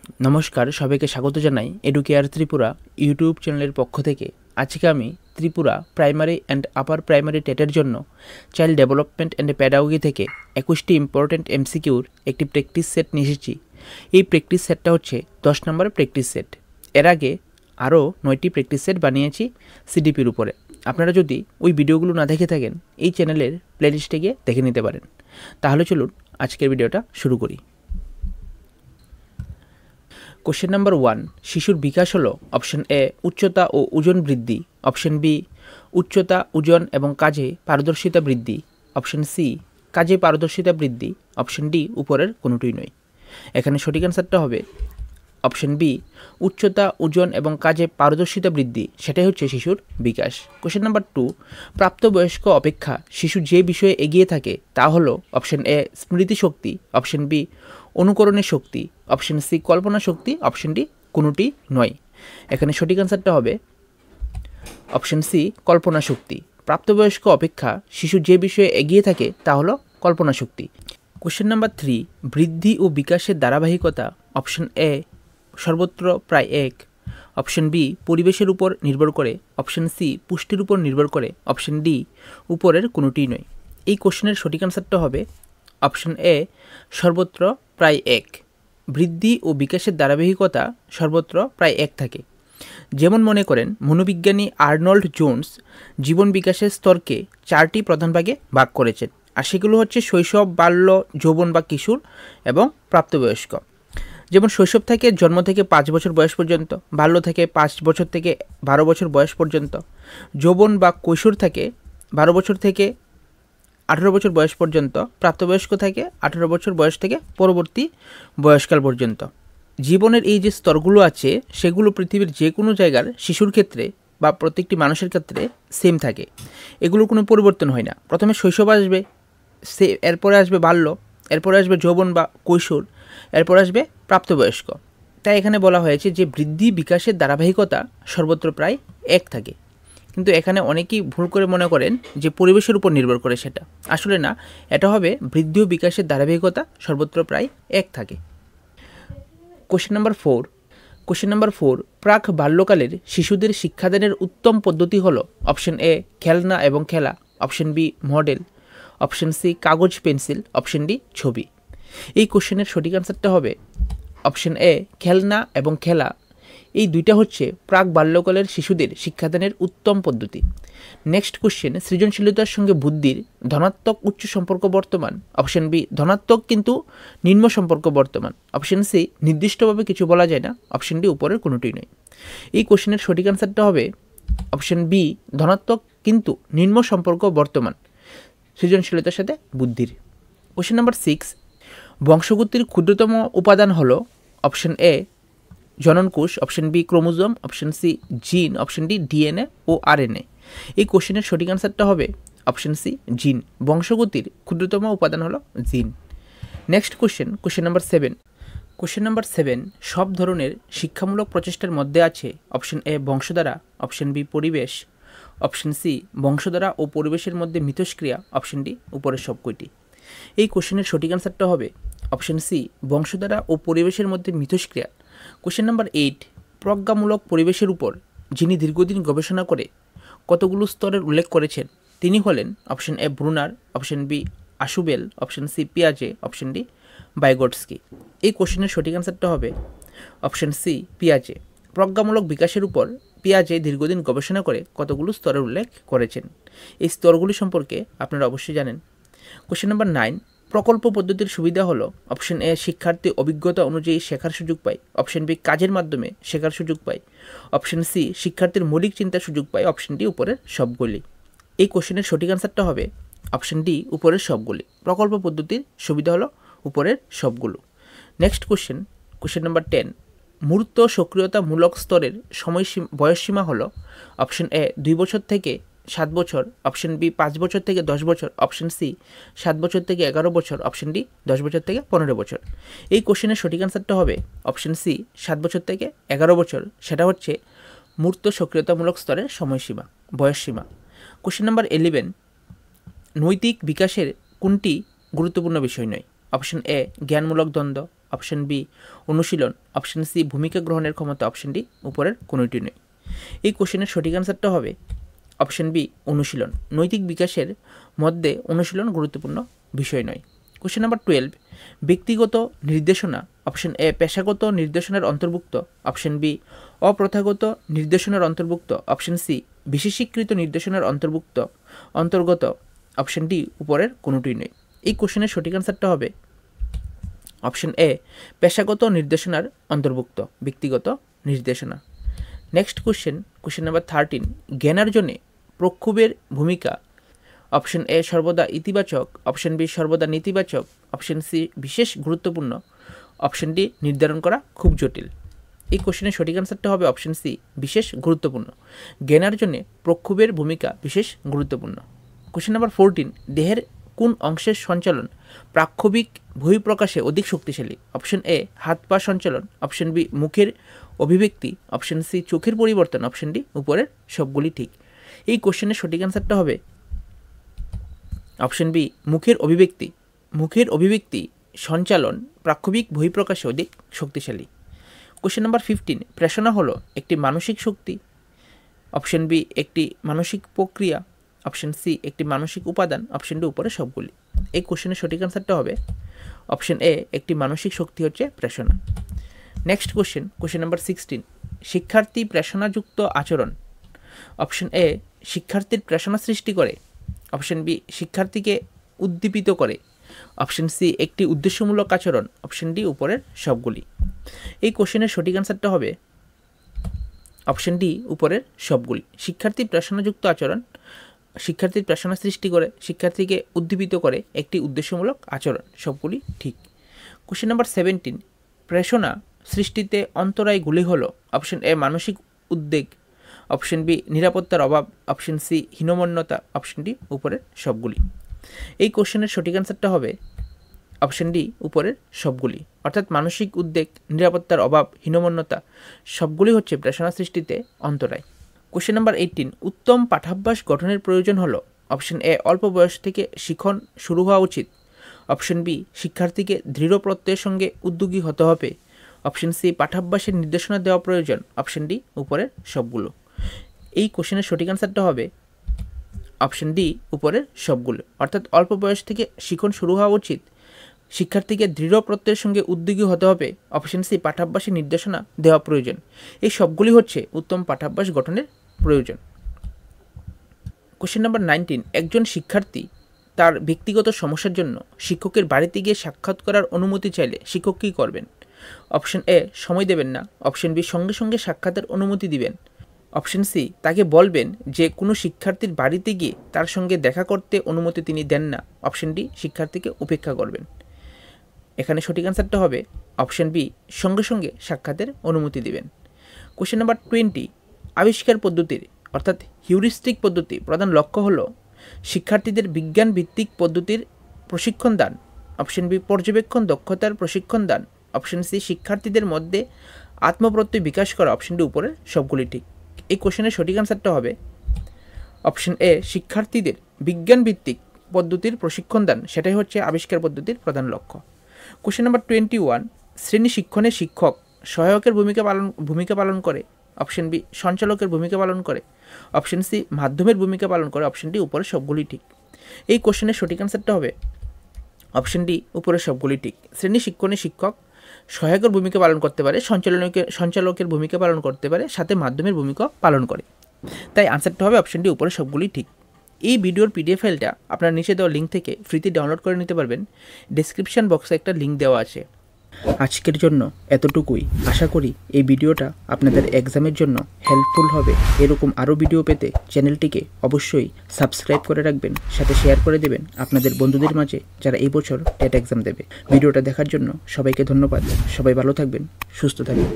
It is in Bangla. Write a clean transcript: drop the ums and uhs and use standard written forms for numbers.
নমস্কার, সবাইকে স্বাগত জানাই এডুকেয়ার ত্রিপুরা ইউটিউব চ্যানেলের পক্ষ থেকে। আজকে আমি Tripura primary and upper primary টেটের জন্য চাইল্ড ডেভেলপমেন্ট অ্যান্ড প্যাডাগোগি থেকে 21টি ইম্পর্ট্যান্ট এমসিকিউর একটি প্র্যাকটিস সেট নিয়ে এসেছি। এই প্র্যাকটিস সেটটা হচ্ছে 10 নম্বর প্র্যাকটিস সেট। এর আগে আরও 9টি প্র্যাকটিস সেট বানিয়েছি সিডিপির উপরে। আপনারা যদি ওই ভিডিওগুলো না দেখে থাকেন, এই চ্যানেলের প্লেলিস্টে গিয়ে দেখে নিতে পারেন। তাহলে চলুন আজকের ভিডিওটা শুরু করি। কোশ্চেন নাম্বার 1, শিশুর বিকাশ হলো অপশন এ উচ্চতা ও ওজন বৃদ্ধি, অপশন বি উচ্চতা, ওজন এবং কাজে পারদর্শিতা বৃদ্ধি, অপশন সি কাজে পারদর্শিতা বৃদ্ধি, অপশন ডি উপরের কোনোটিই নয়। এখানে সঠিক অ্যান্সারটা হবে অপশন বি উচ্চতা, ওজন এবং কাজে পারদর্শিতা বৃদ্ধি, সেটাই হচ্ছে শিশুর বিকাশ। কোশ্চেন নাম্বার 2, প্রাপ্তবয়স্ক অপেক্ষা শিশু যে বিষয়ে এগিয়ে থাকে তা হলো অপশন এ স্মৃতিশক্তি, অপশন বি অনুকরণের শক্তি, অপশন সি কল্পনা শক্তি, অপশন ডি কোনোটি নয়। এখানে সঠিক অ্যান্সারটা হবে অপশন সি কল্পনা শক্তি। প্রাপ্তবয়স্ক অপেক্ষা শিশু যে বিষয়ে এগিয়ে থাকে তা হলো কল্পনা শক্তি। কোশ্চেন নাম্বার 3, বৃদ্ধি ও বিকাশের ধারাবাহিকতা অপশন এ সর্বত্র প্রায় এক, অপশন বি পরিবেশের উপর নির্ভর করে, অপশন সি পুষ্টির উপর নির্ভর করে, অপশন ডি উপরের কোনোটিই নয়। এই কোশ্চেনের সঠিক অ্যান্সারটা হবে অপশন এ সর্বত্র প্রায় এক। বৃদ্ধি ও বিকাশের ধারাবাহিকতা সর্বত্র প্রায় এক থাকে। যেমন মনে করেন মনোবিজ্ঞানী আর্নল্ড জোন্স জীবন বিকাশের স্তরকে 4টি প্রধান ভাগে ভাগ করেছেন, আর সেগুলো হচ্ছে শৈশব, বাল্য, যৌবন বা কিশোর এবং প্রাপ্তবয়স্ক। যেমন শৈশব থেকে জন্ম থেকে 5 বছর বয়স পর্যন্ত, বাল্য থেকে 5 বছর থেকে 12 বছর বয়স পর্যন্ত, যৌবন বা কৈশোর থেকে 12 বছর থেকে 18 বছর বয়স পর্যন্ত, প্রাপ্তবয়স্ক থেকে 18 বছর বয়স থেকে পরবর্তী বয়সকাল পর্যন্ত। জীবনের এই যে স্তরগুলো আছে সেগুলো পৃথিবীর যে কোনো জায়গার শিশুর ক্ষেত্রে বা প্রত্যেকটি মানুষের ক্ষেত্রে সেম থাকে, এগুলোর কোনো পরিবর্তন হয় না। প্রথমে শৈশব আসবে, এরপরে আসবে বাল্য, এরপরে আসবে যৌবন বা কৈশোর, এরপর আসবে প্রাপ্তবয়স্ক। তাই এখানে বলা হয়েছে যে বৃদ্ধি বিকাশের ধারাবাহিকতা সর্বত্র প্রায় এক থাকে। কিন্তু এখানে অনেকেই ভুল করে মনে করেন যে পরিবেশের উপর নির্ভর করে, সেটা আসলে না। এটা হবে বৃদ্ধি ও বিকাশের ধারাবাহিকতা সর্বত্র প্রায় এক থাকে। কোশ্চেন নাম্বার 4, প্রাক বাল্যকালের শিশুদের শিক্ষাদানের উত্তম পদ্ধতি হলো অপশন এ খেলনা এবং খেলা, option B model, option C কাগজ পেন্সিল, অপশন ডি ছবি। এই কোশ্চেনের সঠিক অ্যান্সারটা হবে অপশন এ খেলনা এবং খেলা। এই দুইটা হচ্ছে প্রাক বাল্যকালের শিশুদের শিক্ষাদানের উত্তম পদ্ধতি। নেক্সট কোশ্চেন, সৃজনশীলতার সঙ্গে বুদ্ধির ধনাত্মক উচ্চ সম্পর্ক বর্তমান, অপশন বি ধনাত্মক কিন্তু নিম্ন সম্পর্ক বর্তমান, অপশন সি নির্দিষ্টভাবে কিছু বলা যায় না, অপশন ডি উপরের কোনোটি নয়। এই কোশ্চেনের সঠিক অ্যান্সারটা হবে অপশন বি ধনাত্মক কিন্তু নিম্ন সম্পর্ক বর্তমান সৃজনশীলতার সাথে বুদ্ধির। কোশ্চেন নাম্বার 6, বংশগতির ক্ষুদ্রতম উপাদান হলো অপশন এ জননকোষ, option B chromosome, option C gene, option D DNA ও আরএনএ। এই কোশ্চেনের সঠিক অ্যান্সারটা হবে অপশন সি জিন। বংশগতির ক্ষুদ্রতম উপাদান হলো জিন। নেক্সট কোশ্চেন নাম্বার 7, সব ধরনের শিক্ষামূলক প্রচেষ্টার মধ্যে আছে অপশন এ বংশধারা, অপশন বি পরিবেশ, অপশন সি বংশধারা ও পরিবেশের মধ্যে মিথস্ক্রিয়া, অপশন ডি উপরের সব কয়টি। এই কোশ্চেনের সঠিক অ্যান্সারটা হবে অপশন সি বংশধারা ও পরিবেশের মধ্যে মিথস্ক্রিয়া। কোশ্চেন নাম্বার 8, প্রজ্ঞামূলক পরিবেশের উপর যিনি দীর্ঘদিন গবেষণা করে কতগুলো স্তরের উল্লেখ করেছেন তিনি হলেন option A Bruner, option B Ausubel, option C পিয়াজে, অপশন ডি বাইগটস্কি। এই কোশ্চেনের সঠিক অ্যান্সারটা হবে অপশন সি পিয়াজে। প্রজ্ঞামূলক বিকাশের উপর পিয়াজে দীর্ঘদিন গবেষণা করে কতগুলো স্তরের উল্লেখ করেছেন। এই স্তরগুলি সম্পর্কে আপনারা অবশ্যই জানেন। কোশ্চেন নাম্বার 9, প্রকল্প পদ্ধতির সুবিধা হলো অপশন এ শিক্ষার্থী অভিজ্ঞতা অনুযায়ী শেখার সুযোগ পায়, অপশন বি কাজের মাধ্যমে শেখার সুযোগ পায়, অপশন সি শিক্ষার্থীর মৌলিক চিন্তার সুযোগ পায়, অপশন ডি উপরের সবগুলি। এই কোশ্চেনের সঠিক অ্যান্সারটা হবে অপশন ডি উপরের সবগুলি। প্রকল্প পদ্ধতির সুবিধা হলো উপরের সবগুলো। নেক্সট কোশ্চেন নাম্বার 10, মূর্ত সক্রিয়তামূলক স্তরের বয়সসীমা হলো অপশন এ 2 বছর থেকে 7 বছর, অপশন বি 5 বছর থেকে 10 বছর, অপশন সি 7 বছর থেকে 11 বছর, অপশন ডি 10 বছর থেকে 15 বছর। এই কোশ্চেনের সঠিক অ্যান্সারটা হবে অপশন সি 7 বছর থেকে 11 বছর। সেটা হচ্ছে মূর্ত সক্রিয়তামূলক স্তরের বয়সসীমা। কোশ্চেন নাম্বার 11, নৈতিক বিকাশের কোনটি গুরুত্বপূর্ণ বিষয় নয়? অপশন এ জ্ঞানমূলক দ্বন্দ্ব, অপশন বি অনুশীলন, অপশন সি ভূমিকা গ্রহণের ক্ষমতা, অপশন ডি উপরের কোনোটি নয়। এই কোশ্চেনের সঠিক অ্যান্সারটা হবে অপশন বি অনুশীলন। নৈতিক বিকাশের মধ্যে অনুশীলন গুরুত্বপূর্ণ বিষয় নয়। কোশ্চেন নাম্বার 12, ব্যক্তিগত নির্দেশনা, অপশন এ পেশাগত নির্দেশনার অন্তর্ভুক্ত, অপশন বি অপ্রথাগত নির্দেশনার অন্তর্ভুক্ত, অপশন সি বিশেষীকৃত নির্দেশনার অন্তর্গত, অপশন ডি উপরের কোনোটি নেই। এই কোশ্চেনের সঠিক অ্যান্সারটা হবে অপশন এ পেশাগত নির্দেশনার অন্তর্ভুক্ত, ব্যক্তিগত নির্দেশনা। নেক্সট কোশ্চেন নাম্বার 13, জ্ঞানার্জনে প্রক্ষোভের ভূমিকা, অপশন এ সর্বদা ইতিবাচক, অপশন বি সর্বদা নেতিবাচক, অপশন সি বিশেষ গুরুত্বপূর্ণ, অপশন ডি নির্ধারণ করা খুব জটিল। এই কোশ্চেনের সঠিক অ্যান্সারটা হবে অপশন সি বিশেষ গুরুত্বপূর্ণ। জ্ঞানার্জনে প্রক্ষোভের ভূমিকা বিশেষ গুরুত্বপূর্ণ। কোশ্চেন নাম্বার 14, দেহের কোন অংশের সঞ্চালন প্রাক্ষোভিক বহিঃপ্রকাশে অধিক শক্তিশালী, অপশন এ হাত পা সঞ্চালন, অপশন বি মুখের অভিব্যক্তি, অপশন সি চোখের পরিবর্তন, অপশন ডি উপরের সবগুলি ঠিক। এই কোশ্চেনের সঠিক অ্যান্সারটা হবে অপশন বি মুখের অভিব্যক্তি। মুখের অভিব্যক্তি সঞ্চালন প্রাক্ষোভিক বহিঃপ্রকাশে অধিক শক্তিশালী। কোশ্চেন নাম্বার 15, প্রেষণা হলো একটি মানসিক শক্তি, অপশন বি একটি মানসিক প্রক্রিয়া, অপশন সি একটি মানসিক উপাদান, অপশন ডি উপরে সবগুলি। এই কোশ্চেনের সঠিক অ্যান্সারটা হবে অপশন এ একটি মানসিক শক্তি হচ্ছে প্রেষণা। নেক্সট কোশ্চেন নাম্বার 16, শিক্ষার্থী প্রেষণাযুক্ত আচরণ, অপশন এ শিক্ষার্থীর প্রেষণা সৃষ্টি করে, অপশন বি শিক্ষার্থীকে উদ্দীপিত করে, অপশন সি একটি উদ্দেশ্যমূলক আচরণ, অপশন ডি উপরের সবগুলি। এই কোশ্চেনের সঠিক অ্যান্সারটা হবে অপশন ডি উপরের সবগুলি। শিক্ষার্থী প্রেষণাযুক্ত আচরণ শিক্ষার্থীর প্রেষণা সৃষ্টি করে, শিক্ষার্থীকে উদ্দীপিত করে, একটি উদ্দেশ্যমূলক আচরণ, সবগুলি ঠিক। কোশ্চেন নাম্বার 17, প্রেষণা সৃষ্টিতে অন্তরায়গুলি হলো, অপশন এ মানসিক উদ্বেগ, অপশন বি নিরাপত্তার অভাব, অপশন সি হীনমন্যতা, অপশন ডি উপরের সবগুলি। এই কোশ্চেনের সঠিক অ্যান্সারটা হবে অপশন ডি উপরের সবগুলি, অর্থাৎ মানসিক উদ্বেগ, নিরাপত্তার অভাব, হীনমন্যতা সবগুলি হচ্ছে প্রেষণা সৃষ্টিতে অন্তরায়। কোশ্চেন নাম্বার 18, উত্তম পাঠাভ্যাস গঠনের প্রয়োজন হলো, অপশন এ অল্প বয়স থেকে শিখন শুরু হওয়া উচিত, অপশন বি শিক্ষার্থীকে দৃঢ় প্রত্যয়ের সঙ্গে উদ্যোগী হতে হবে, অপশন সি পাঠাভ্যাসের নির্দেশনা দেওয়া প্রয়োজন, অপশন ডি উপরের সবগুলো। এই কোশ্চেনের সঠিক অ্যান্সারটা হবে অপশন ডি উপরের সবগুলো, অর্থাৎ অল্প বয়স থেকে শিখন শুরু হওয়া উচিত, শিক্ষার্থীকে দৃঢ় প্রত্যয়ের সঙ্গে উদ্যোগী হতে হবে, অপশন সি পাঠাভ্যাসের নির্দেশনা দেওয়া প্রয়োজন। এই সবগুলি হচ্ছে উত্তম পাঠাভ্যাস গঠনের প্রয়োজন। কোশ্চেন নাম্বার 19, একজন শিক্ষার্থী তার ব্যক্তিগত সমস্যার জন্য শিক্ষকের বাড়িতে গিয়ে সাক্ষাৎ করার অনুমতি চাইলে শিক্ষক কী করবেন, অপশন এ সময় দেবেন না, অপশন বি সঙ্গে সঙ্গে সাক্ষাতের অনুমতি দিবেন, অপশন সি তাকে বলবেন যে কোনো শিক্ষার্থীর বাড়িতে গিয়ে তার সঙ্গে দেখা করতে অনুমতি তিনি দেন না, অপশন ডি শিক্ষার্থীকে উপেক্ষা করবেন। এখানে সঠিক অ্যান্সারটা হবে অপশন বি সঙ্গে সঙ্গে সাক্ষাতের অনুমতি দিবেন। কোশ্চেন নাম্বার 20, আবিষ্কার পদ্ধতির অর্থাৎ হিউরিস্টিক পদ্ধতি প্রধান লক্ষ্য হলো শিক্ষার্থীদের বিজ্ঞান ভিত্তিক পদ্ধতির প্রশিক্ষণ দান, অপশন বি পর্যবেক্ষণ দক্ষতার প্রশিক্ষণ দান, অপশন সি শিক্ষার্থীদের মধ্যে আত্মপ্রত্যয় বিকাশ করা, অপশন ডি উপরের সবগুলি ঠিক। এই কোশ্চেনের সঠিক অ্যান্সারটা হবে অপশন এ শিক্ষার্থীদের বিজ্ঞান ভিত্তিক পদ্ধতির প্রশিক্ষণ দান, সেটাই হচ্ছে আবিষ্কার পদ্ধতির প্রধান লক্ষ্য। কোশ্চেন নাম্বার 21, শ্রেণী শিক্ষণে শিক্ষক সহায়কের ভূমিকা পালন করে, অপশন বি সঞ্চালকের ভূমিকা পালন করে, অপশন সি মাধ্যমের ভূমিকা পালন করে, অপশন ডি উপরে সবগুলি ঠিক। এই কোশ্চেনের সঠিক অ্যান্সারটা হবে অপশন ডি উপরে সবগুলি ঠিক। শ্রেণী শিক্ষণে শিক্ষক সহায়কের ভূমিকা পালন করতে পারে, সঞ্চালকের ভূমিকা পালন করতে পারে, সাথে মাধ্যমের ভূমিকা পালন করে। তাই আনসারটা হবে অপশন ডি উপরে সবগুলি ঠিক। এই ভিডিওর পিডিএফ ফাইলটা আপনার নিচে দেওয়া লিঙ্ক থেকে ফ্রিতে ডাউনলোড করে নিতে পারবেন। ডেসক্রিপশন বক্সে একটা লিঙ্ক দেওয়া আছে। আজকের জন্য এতটুকুই। আশা করি এই ভিডিওটা আপনাদের এক্সামের জন্য হেল্পফুল হবে। এরকম আরও ভিডিও পেতে চ্যানেলটিকে অবশ্যই সাবস্ক্রাইব করে রাখবেন, সাথে শেয়ার করে দেবেন আপনাদের বন্ধুদের মাঝে যারা এই বছর টেট এক্সাম দেবে। ভিডিওটা দেখার জন্য সবাইকে ধন্যবাদ। সবাই ভালো থাকবেন, সুস্থ থাকবেন।